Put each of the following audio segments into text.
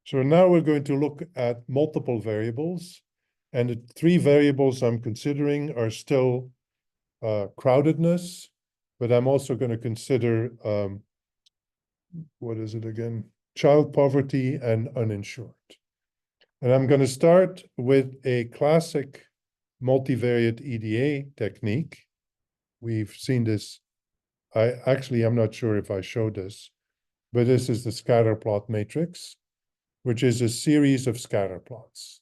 So now we're going to look at multiple variables. And the three variables I'm considering are still crowdedness, but I'm also going to consider, what is it again? Child poverty and uninsured. And I'm going to start with a classic multivariate EDA technique. We've seen this. I'm not sure if I showed this, but this is the scatter plot matrix, which is a series of scatter plots.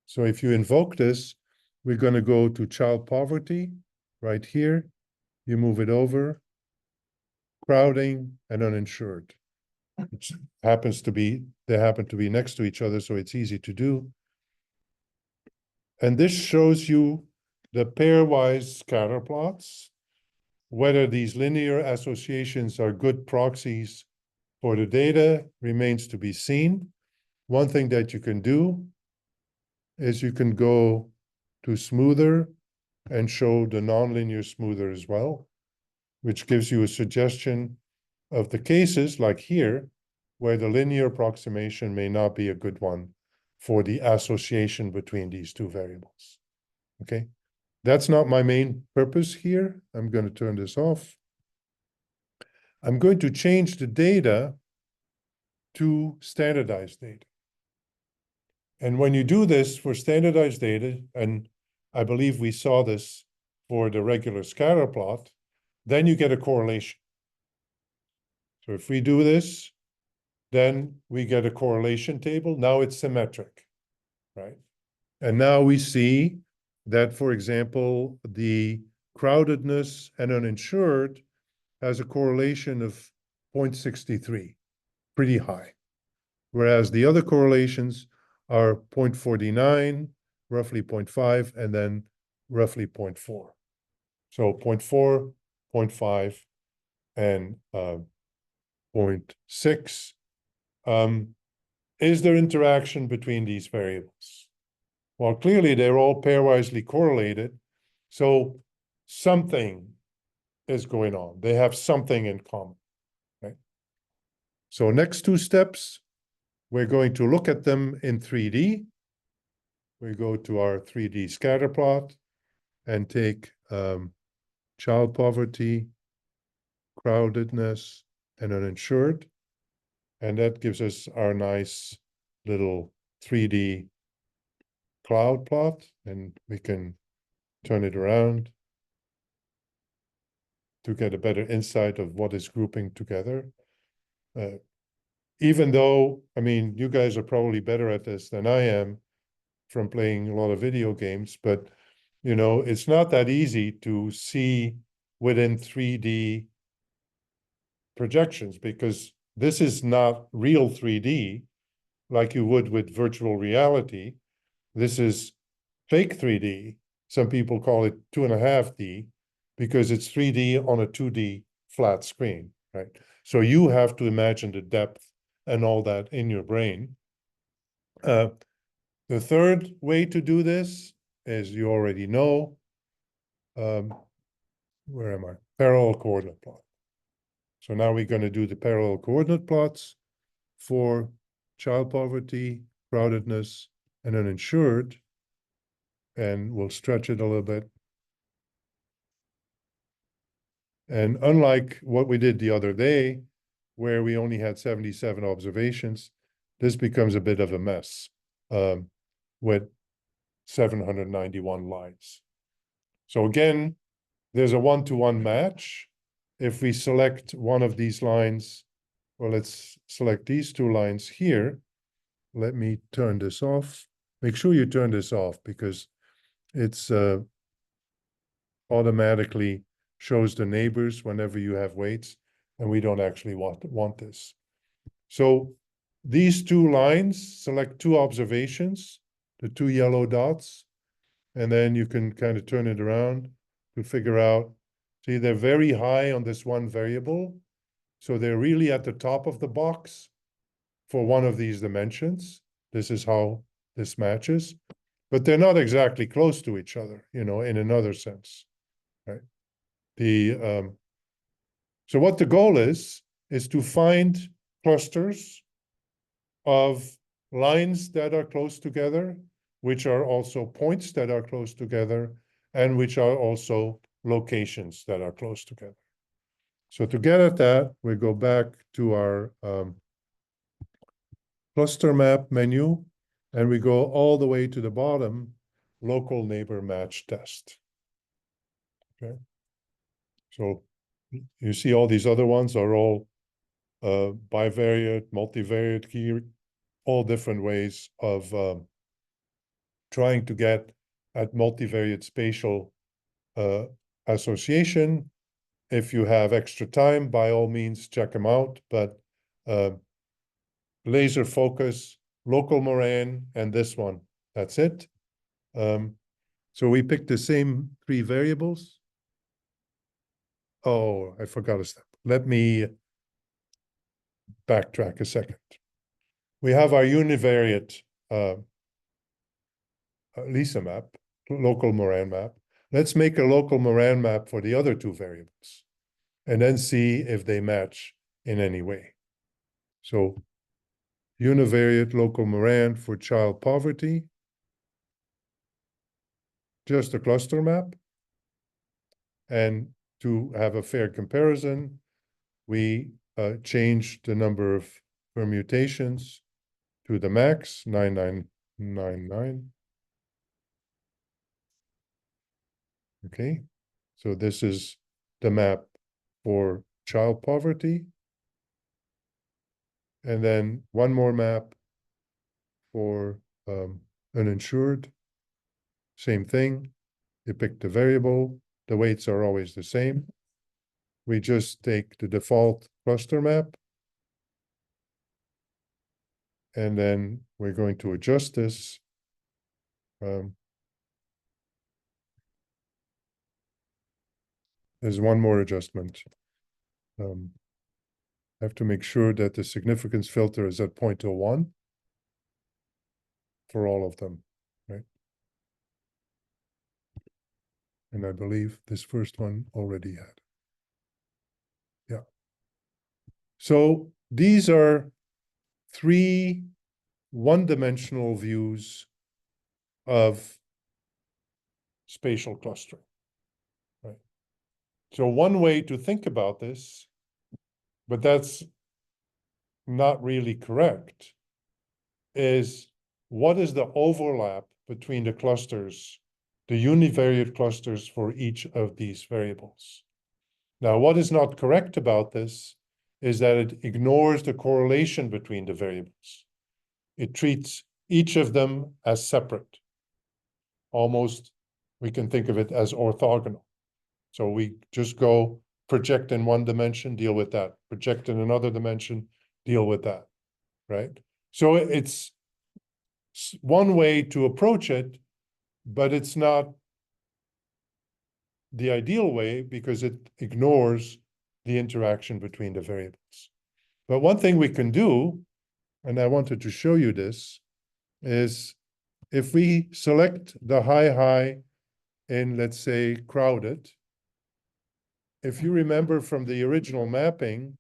So if you invoke this, we're going to go to child poverty right here. You move it over, crowding and uninsured, which they happen to be next to each other, so it's easy to do. And this shows you the pairwise scatter plots, whether these linear associations are good proxies for the data remains to be seen. One thing that you can do is you can go to smoother and show the nonlinear smoother as well, which gives you a suggestion of the cases like here, where the linear approximation may not be a good one for the association between these two variables. Okay, that's not my main purpose here. I'm going to turn this off. I'm going to change the data to standardized data. And when you do this for standardized data, and I believe we saw this for the regular scatter plot, then you get a correlation. So if we do this, then we get a correlation table. Now it's symmetric, right? And now we see that, for example, the crowdedness and uninsured has a correlation of 0.63, pretty high. Whereas the other correlations are 0.49, roughly 0.5, and then roughly 0.4. So 0.4, 0.5, and 0.6. Is there interaction between these variables? Well, clearly they're all pairwisely correlated, so something is going on. They have something in common, right? So next two steps, we're going to look at them in 3D. We go to our 3D scatter plot and take child poverty, crowdedness, and uninsured. And that gives us our nice little 3D cloud plot, and we can turn it around to get a better insight of what is grouping together. Even though, I mean, you guys are probably better at this than I am from playing a lot of video games, but, you know, it's not that easy to see within 3D projections, because this is not real 3D like you would with virtual reality. This is fake 3D. Some people call it 2.5D because it's 3D on a 2D flat screen, right? So you have to imagine the depth and all that in your brain. The third way to do this is, you already know, where am I? Parallel coordinate plot. So now we're going to do the parallel coordinate plots for child poverty, crowdedness, and uninsured. And we'll stretch it a little bit. And unlike what we did the other day, where we only had 77 observations, this becomes a bit of a mess with 791 lines. So again, there's a one-to-one match. If we select one of these lines, well, let's select these two lines here. Let me turn this off. Make sure you turn this off, because it's automatically shows the neighbors whenever you have weights, and we don't actually want this. So these two lines, select two observations, the two yellow dots, and then you can kind of turn it around to figure out. See, they're very high on this one variable, so they're really at the top of the box for one of these dimensions. This is how this matches, but they're not exactly close to each other, you know, in another sense, right? So what the goal is to find clusters of lines that are close together, which are also points that are close together, and which are also locations that are close together. So to get at that, we go back to our cluster map menu, and we go all the way to the bottom, local neighbor match test. Okay. So you see all these other ones are all bivariate, multivariate key, all different ways of trying to get at multivariate spatial association. If you have extra time, by all means, check them out. But laser focus, local moraine, and this one, that's it. So we picked the same 3 variables. Oh, I forgot a step. Let me backtrack a second. We have our univariate Lisa map, local moraine map. Let's make a local moraine map for the other 2 variables and then see if they match in any way. So univariate local moraine for child poverty, just a cluster map. And to have a fair comparison, we changed the number of permutations to the max, 9999. Okay, so this is the map for child poverty. And then one more map for uninsured. Same thing. You pick the variable. The weights are always the same. We just take the default cluster map. And then we're going to adjust this. There's one more adjustment. I have to make sure that the significance filter is at 0.01 for all of them, right? And I believe this first one already had. Yeah. So these are 3 one-dimensional views of spatial clustering, right? So one way to think about this, but that's not really correct, is what is the overlap between the clusters, the univariate clusters for each of these variables? Now, what is not correct about this is that it ignores the correlation between the variables. It treats each of them as separate. Almost, we can think of it as orthogonal. So we just go project in one dimension, deal with that. Project in another dimension, deal with that, right? So it's one way to approach it, but it's not the ideal way because it ignores the interaction between the variables. But one thing we can do, and I wanted to show you this, is if we select the high in, let's say, crowded, if you remember from the original mapping,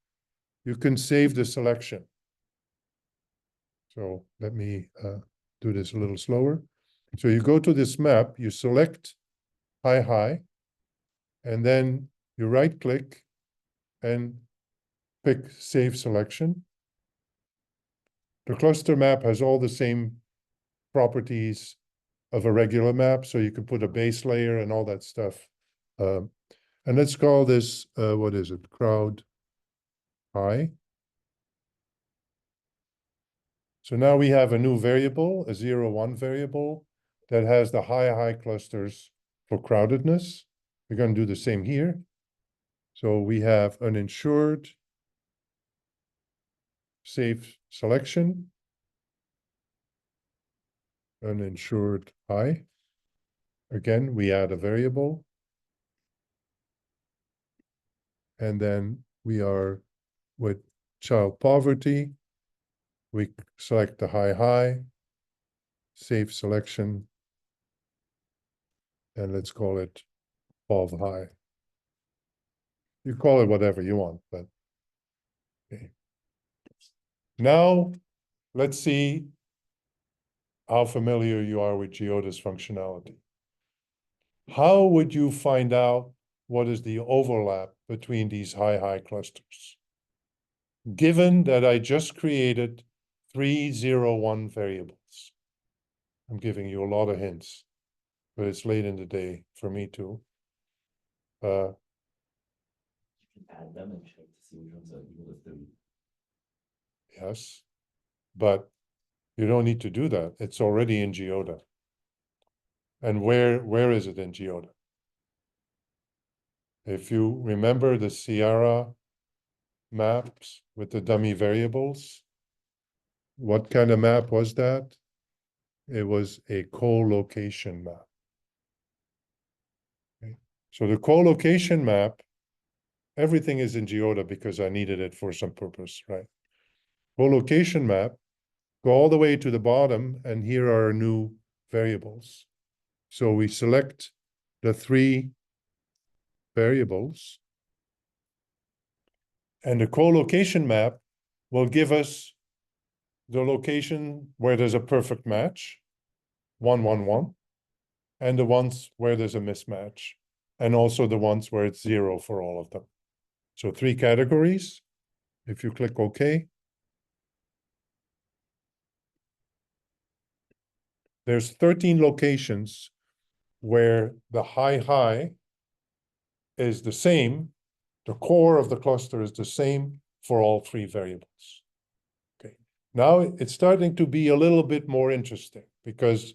you can save the selection. So let me do this a little slower. So you go to this map, you select high, and then you right click and pick save selection. The cluster map has all the same properties of a regular map, so you can put a base layer and all that stuff. And let's call this, what is it, crowd high. So now we have a new variable, a 0, 1 variable that has the high clusters for crowdedness. We're going to do the same here. So we have uninsured, safe selection, uninsured high. Again, we add a variable. And then we are with child poverty. We select the high, safe selection, and let's call it POV high. You call it whatever you want, but okay. Now let's see how familiar you are with GeoDa's functionality. How would you find out what is the overlap between these high clusters? Given that I just created 3, 0, 1 variables. I'm giving you a lot of hints, but it's late in the day for me too. You can add them and check to see which ones are equal to 30. Yes, but you don't need to do that. It's already in GeoDa. And where is it in GeoDa? If you remember the Sierra maps with the dummy variables, what kind of map was that? It was a co-location map. Okay. So the co-location map, everything is in GeoDa because I needed it for some purpose, right? Co-location map, go all the way to the bottom, and here are our new variables. So we select the 3 variables, and the co-location map will give us the location where there's a perfect match, 1, 1, 1, and the ones where there's a mismatch, and also the ones where it's 0 for all of them. So 3 categories. If you click OK, there's 13 locations where the high is the same, the core of the cluster is the same for all 3 variables. Okay, now it's starting to be a little bit more interesting because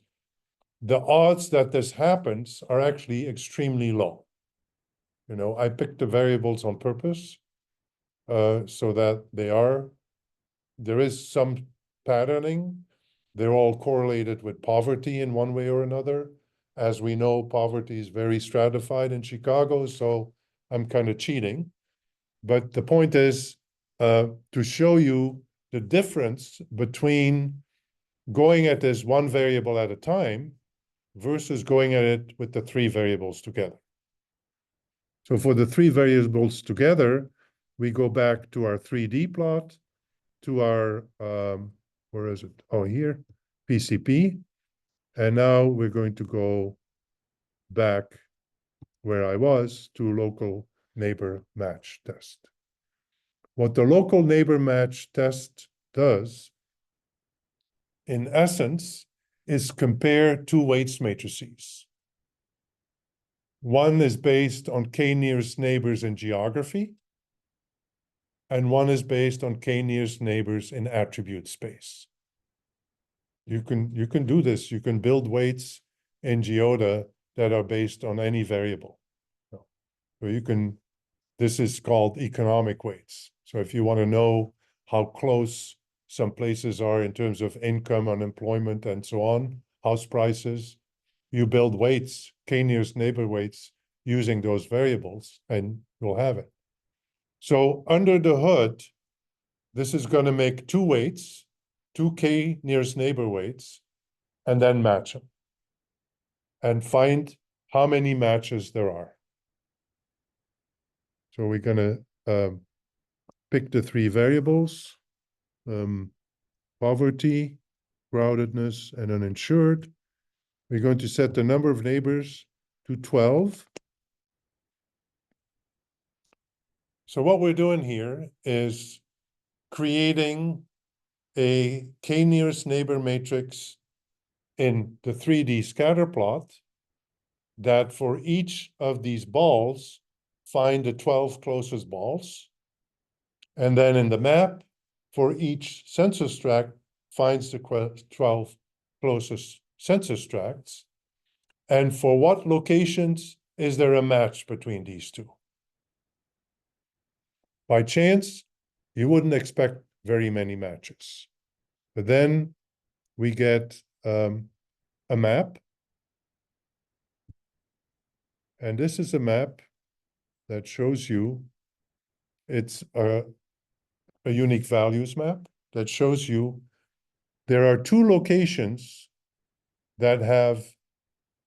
the odds that this happens are actually extremely low. You know, I picked the variables on purpose so that there is some patterning. They're all correlated with poverty in one way or another. As we know, poverty is very stratified in Chicago, so I'm kind of cheating. But the point is to show you the difference between going at this 1 variable at a time versus going at it with the 3 variables together. So for the 3 variables together, we go back to our 3D plot, to our, where is it? Oh, here, PCP. And now we're going to go back where I was to local neighbor match test. What the local neighbor match test does, in essence, is compare 2 weights matrices. One is based on k nearest neighbors in geography, and one is based on k nearest neighbors in attribute space. You can do this. You can build weights in GeoDa that are based on any variable. So you can, this is called economic weights. So if you want to know how close some places are in terms of income, unemployment, and so on, house prices, you build weights, k nearest neighbor weights, using those variables, and you'll have it. So under the hood, this is going to make 2 weights, 2 k nearest neighbor weights, and then match them. And find how many matches there are. So we're going to pick the 3 variables, poverty, crowdedness, and uninsured. We're going to set the number of neighbors to 12. So what we're doing here is creating a k nearest neighbor matrix in the 3D scatter plot that for each of these balls, find the 12 closest balls. And then in the map, for each census tract, finds the 12 closest census tracts. And for what locations is there a match between these 2? By chance, you wouldn't expect very many matches. But then we get a map. And this is a map that shows you, it's a unique values map that shows you there are 2 locations that have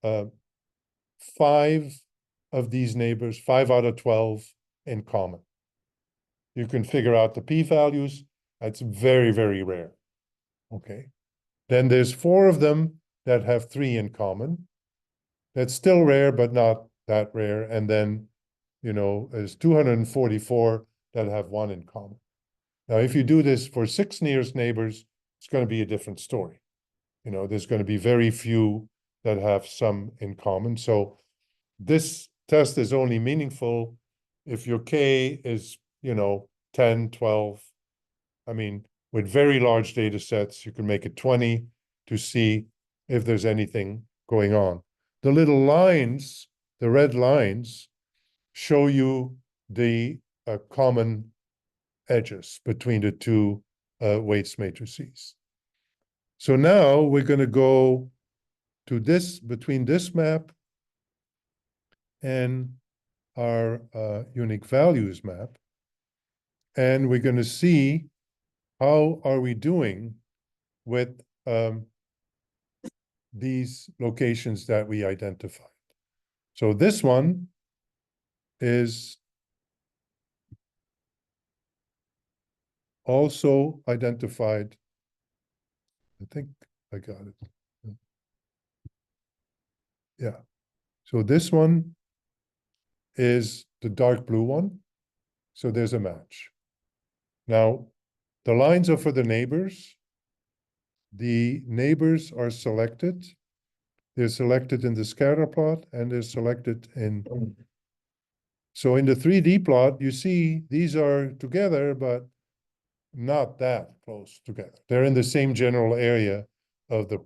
5 of these neighbors, 5 out of 12 in common. You can figure out the p-values. That's very, very rare. Okay. Then there's 4 of them that have 3 in common. That's still rare, but not that rare. And then, there's 244 that have 1 in common. Now, if you do this for 6 nearest neighbors, it's going to be a different story. There's going to be very few that have some in common. So this test is only meaningful if your K is, 10, 12. I mean, with very large data sets, you can make it 20 to see if there's anything going on. The little lines, the red lines, show you the common edges between the 2 weights matrices. So now we're going to go to between this map and our unique values map. And we're going to see how are we doing with these locations that we identified. So this one is also identified. I think I got it. Yeah. So this one is the dark blue one. So there's a match. Now, the lines are for the neighbors. The neighbors are selected. They're selected in the scatter plot and they're selected in. So in the 3D plot, you see these are together, but not that close together. They're in the same general area of the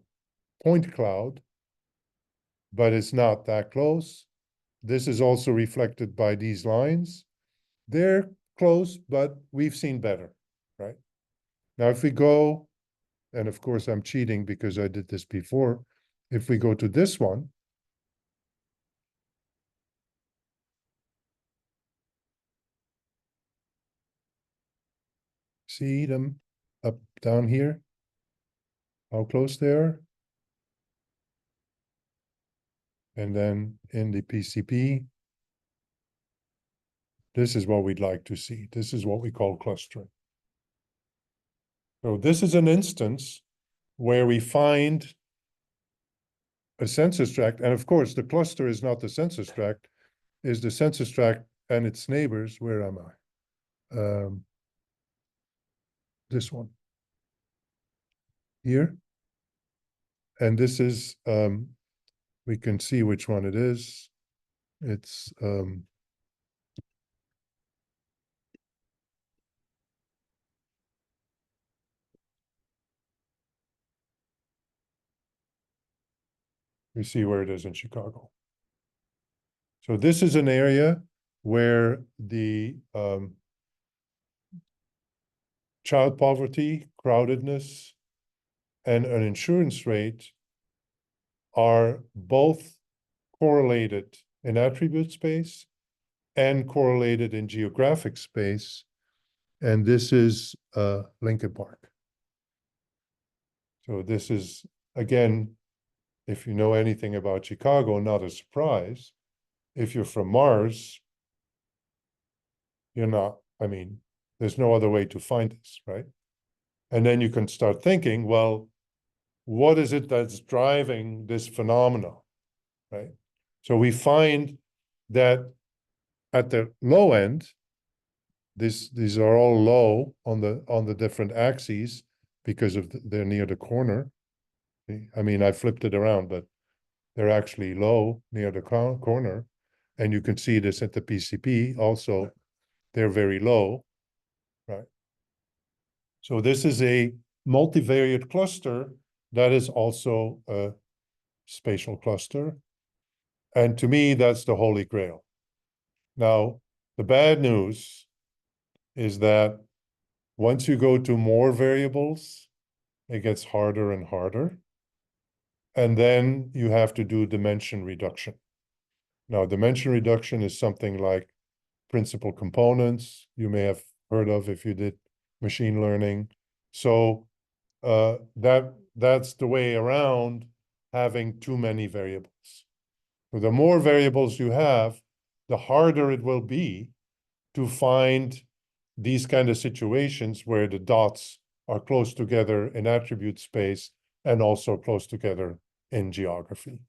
point cloud, but it's not that close. This is also reflected by these lines. They're close, but we've seen better, right? Now, if we go, and of course I'm cheating because I did this before. If we go to this one, see them up down here, how close they are. And then in the PCP, this is what we'd like to see. This is what we call clustering. So this is an instance where we find a census tract. And of course, the cluster is not the census tract, is the census tract and its neighbors. Where am I? This one. Here. And this is, we can see which one it is. It's, we see where it is in Chicago. So this is an area where the child poverty, crowdedness, and an insurance rate are both correlated in attribute space and correlated in geographic space. And this is Lincoln Park. So this is, again, if you know anything about Chicago, not a surprise. If you're from Mars, you're not, I mean, there's no other way to find this, right? And then you can start thinking, well, what is it that's driving this phenomenon, right? So we find that at the low end, these are all low on the different axes because of they're near the corner. I mean, I flipped it around, but they're actually low near the corner. And you can see this at the PCP also, they're very low, right? So this is a multivariate cluster that is also a spatial cluster. And to me, that's the holy grail. Now, the bad news is that once you go to more variables, it gets harder and harder. And then you have to do dimension reduction. Now, dimension reduction is something like principal components you may have heard of if you did machine learning. So that's the way around having too many variables. So the more variables you have, the harder it will be to find these kind of situations where the dots are close together in attribute space and also close together in geography.